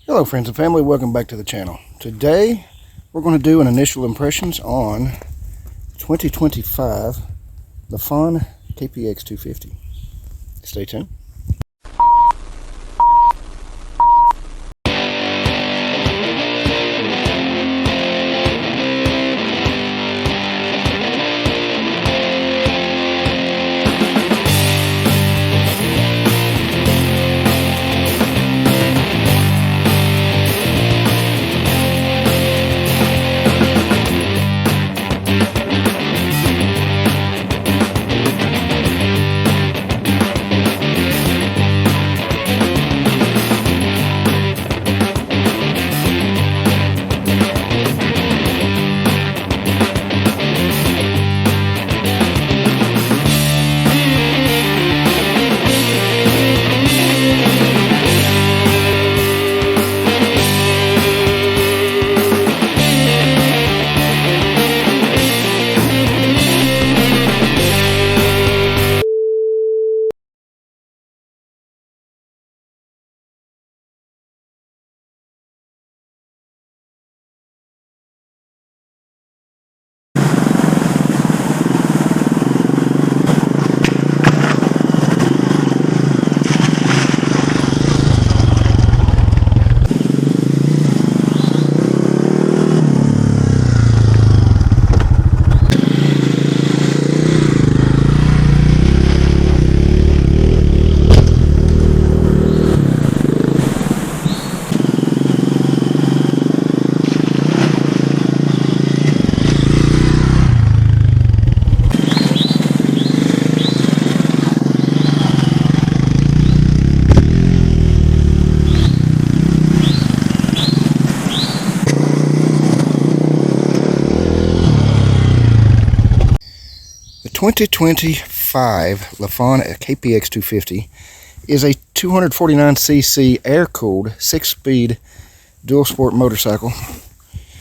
Hello friends and family, welcome back to the channel. Today we're going to do an initial impressions on 2025 Lifan KPX250. Stay tuned. The 2025 Lifan KPX250 is a 249cc air-cooled 6-speed dual-sport motorcycle.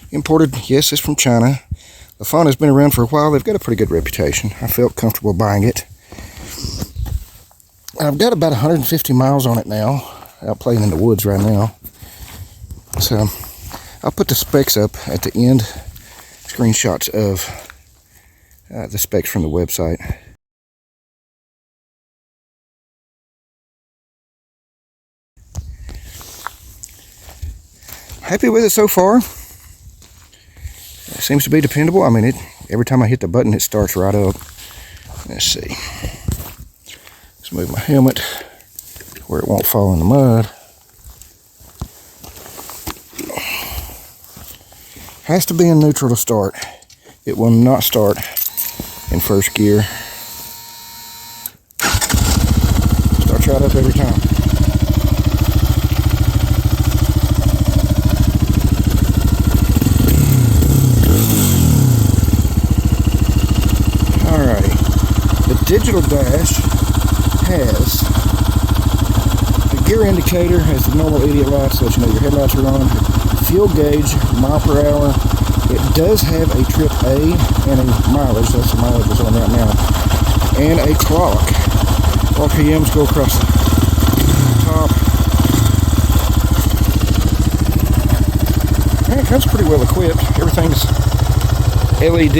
Imported, yes, it's from China. Lifan has been around for a while. They've got a pretty good reputation. I felt comfortable buying it. I've got about 150 miles on it now, out playing in the woods right now. So I'll put the specs up at the end, screenshots of the specs from the website. Happy with it so far. It seems to be dependable. I mean, every time I hit the button, it starts right up. Let's see. Let's move my helmet where it won't fall in the mud. Has to be in neutral to start. It will not start in first gear. Starts right up every time. Alrighty. The digital dash has the gear indicator, has the normal idiot lights, so that you know your headlights are on. Fuel gauge, mile per hour. It does have a trip A and a mileage. That's the mileage that's on right now. And a clock. RPMs go across the top. And it comes pretty well equipped. Everything's LED.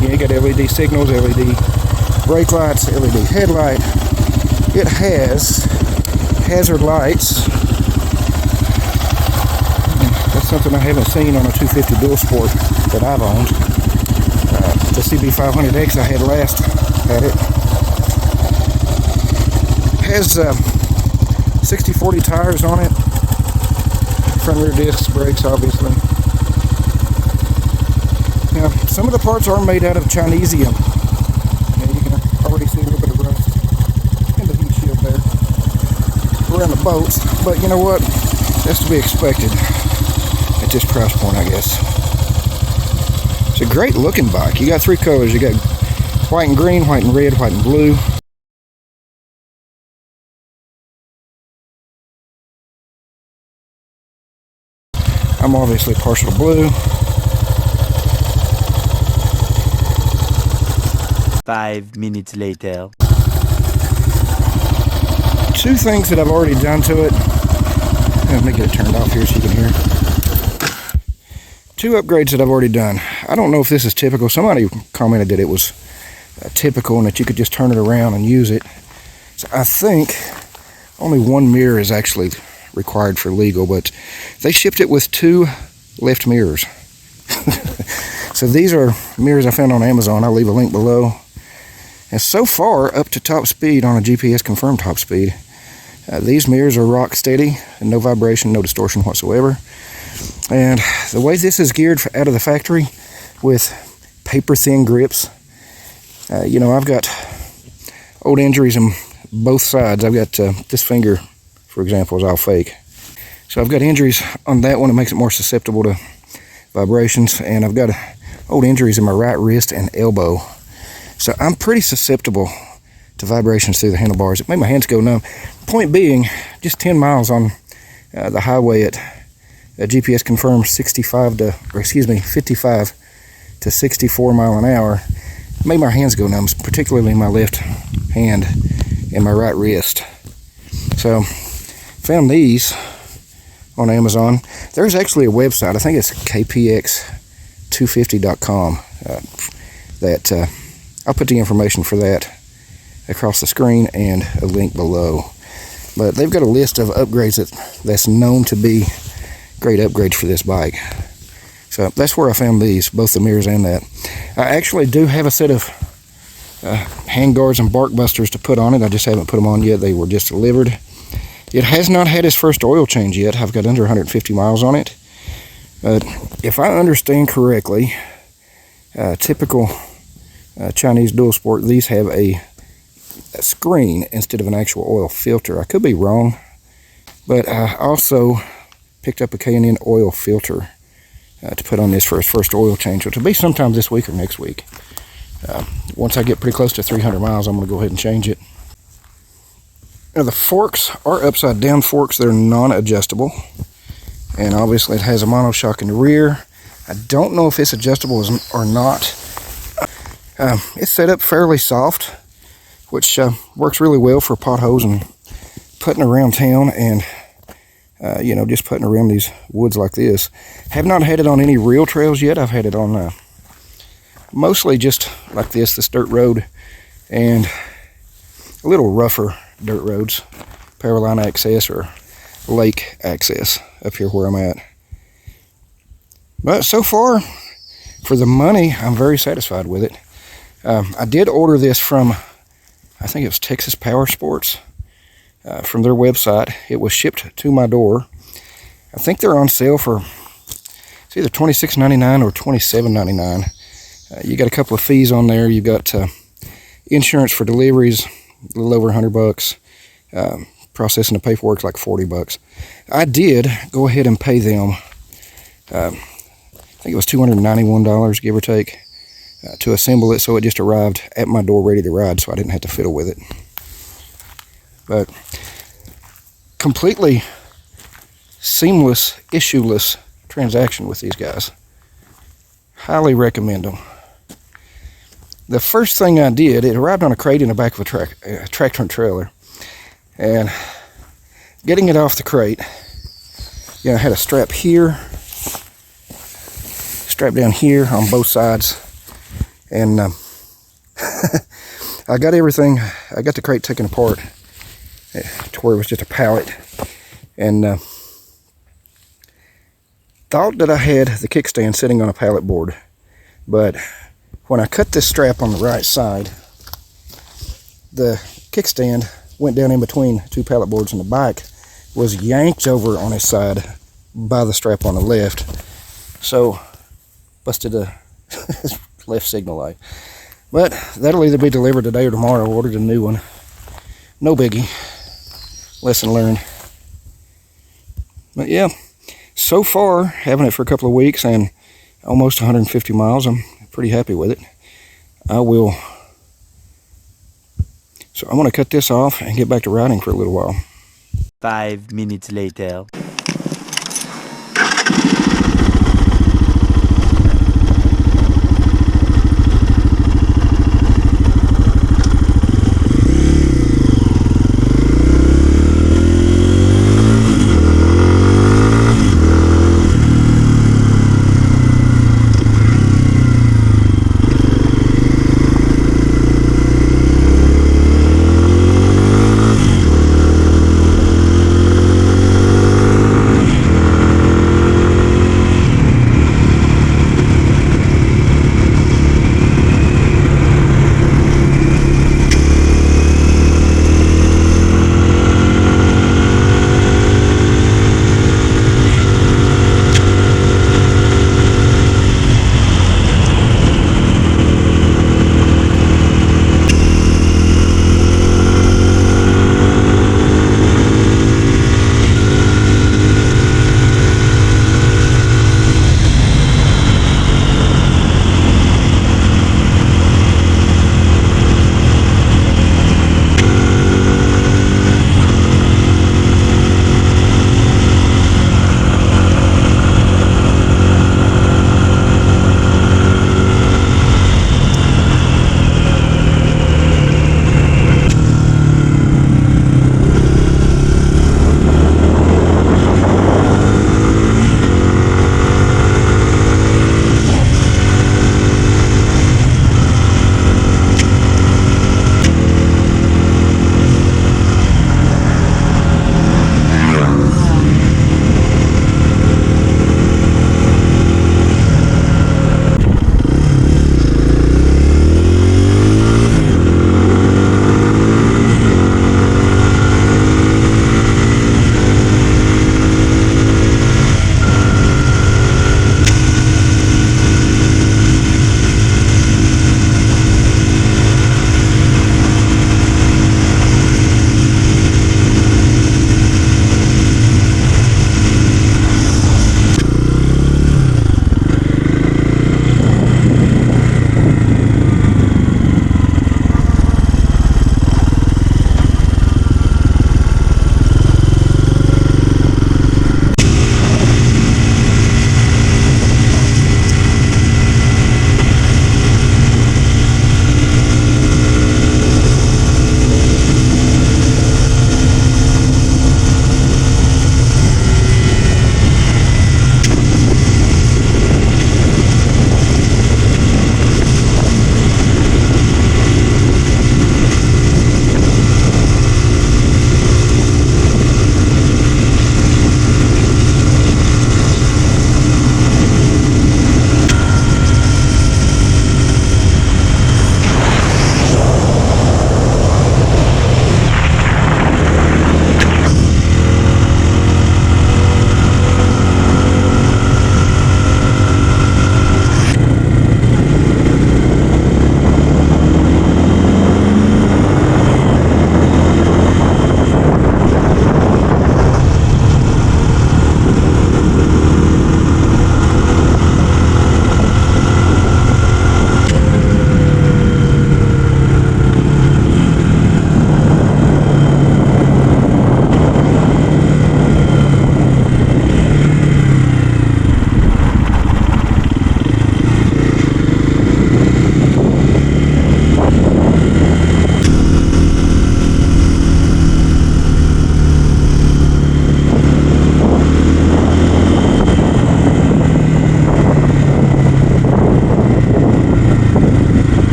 You got LED signals, LED brake lights, LED headlight. It has hazard lights. Something I haven't seen on a 250 dual sport that I've owned. The CB500X I had last had it. Has 60/40 tires on it. Front rear discs, brakes obviously. Now some of the parts are made out of Chinesium. You can already see a little bit of rust in the heat shield there around the bolts. But you know what? That's to be expected. This price point, I guess. It's a great looking bike. You got three colors. You got white and green, white and red, white and blue. I'm obviously partial to blue. 5 minutes later. Two things that I've already done to it. Let me get it turned off here so you can hear. 2 upgrades that I've already done. I don't know if this is typical. Somebody commented that it was typical and that you could just turn it around and use it. So I think only 1 mirror is actually required for legal, but they shipped it with 2 left mirrors. So these are mirrors I found on Amazon. I'll leave a link below. And so far, up to top speed on a GPS confirmed top speed. These mirrors are rock steady and no vibration, no distortion whatsoever. And the way this is geared out of the factory with paper thin grips, you know, I've got old injuries in both sides. I've got this finger, for example, is all fake. So I've got injuries on that one. It makes it more susceptible to vibrations. And I've got old injuries in my right wrist and elbow. So I'm pretty susceptible to vibrations through the handlebars. It made my hands go numb. Point being, just 10 miles on the highway at GPS confirmed 55 to 64 mile an hour made my hands go numb, particularly my left hand and my right wrist. So found these on Amazon. There's actually a website, I think it's KPX250.com, that I'll put the information for that across the screen and a link below. But they've got a list of upgrades that's known to be great upgrades for this bike. So that's where I found these, both the mirrors and that. I actually do have a set of hand guards and bark busters to put on it. I just haven't put them on yet. They were just delivered. It has not had its first oil change yet. I've got under 150 miles on it. But if I understand correctly, typical Chinese dual sport, these have a screen instead of an actual oil filter. I could be wrong, but I also picked up a K&N oil filter to put on this for its first oil change, which will be sometime this week or next week. Once I get pretty close to 300 miles, I'm going to go ahead and change it. Now the forks are upside down forks. They're non-adjustable, and obviously it has a monoshock in the rear. I don't know if it's adjustable or not. It's set up fairly soft, which works really well for potholes and putting around town, and you know, just putting around these woods like this. Have not had it on any real trails yet. I've had it on mostly just like this dirt road and a little rougher dirt roads, power line access or lake access up here where I'm at. But so far, for the money, I'm very satisfied with it. I did order this from, I think it was Texas Power Sports, from their website. It was shipped to my door. I think they're on sale for, it's either $26.99 or $27.99. You got a couple of fees on there. You've got insurance for deliveries, a little over $100. Processing the paperwork's like $40. I did go ahead and pay them, I think it was $291, give or take, to assemble it, so it just arrived at my door ready to ride, so I didn't have to fiddle with it. But completely seamless, issueless transaction with these guys. Highly recommend them. The first thing I did, it arrived on a crate in the back of a tractor and trailer, and getting it off the crate, you know, I had a strap here, strap down here on both sides, and I got everything. I got the crate taken apart to where it was just a pallet, and thought that I had the kickstand sitting on a pallet board, but when I cut this strap on the right side, the kickstand went down in between 2 pallet boards, and the bike was yanked over on its side by the strap on the left, so busted a left signal light. But that'll either be delivered today or tomorrow. I ordered a new one. No biggie. Lesson learned. But yeah, so far, having it for a couple of weeks and almost 150 miles, I'm pretty happy with it. So I'm going to cut this off and get back to riding for a little while. 5 minutes later.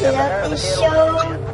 it up and show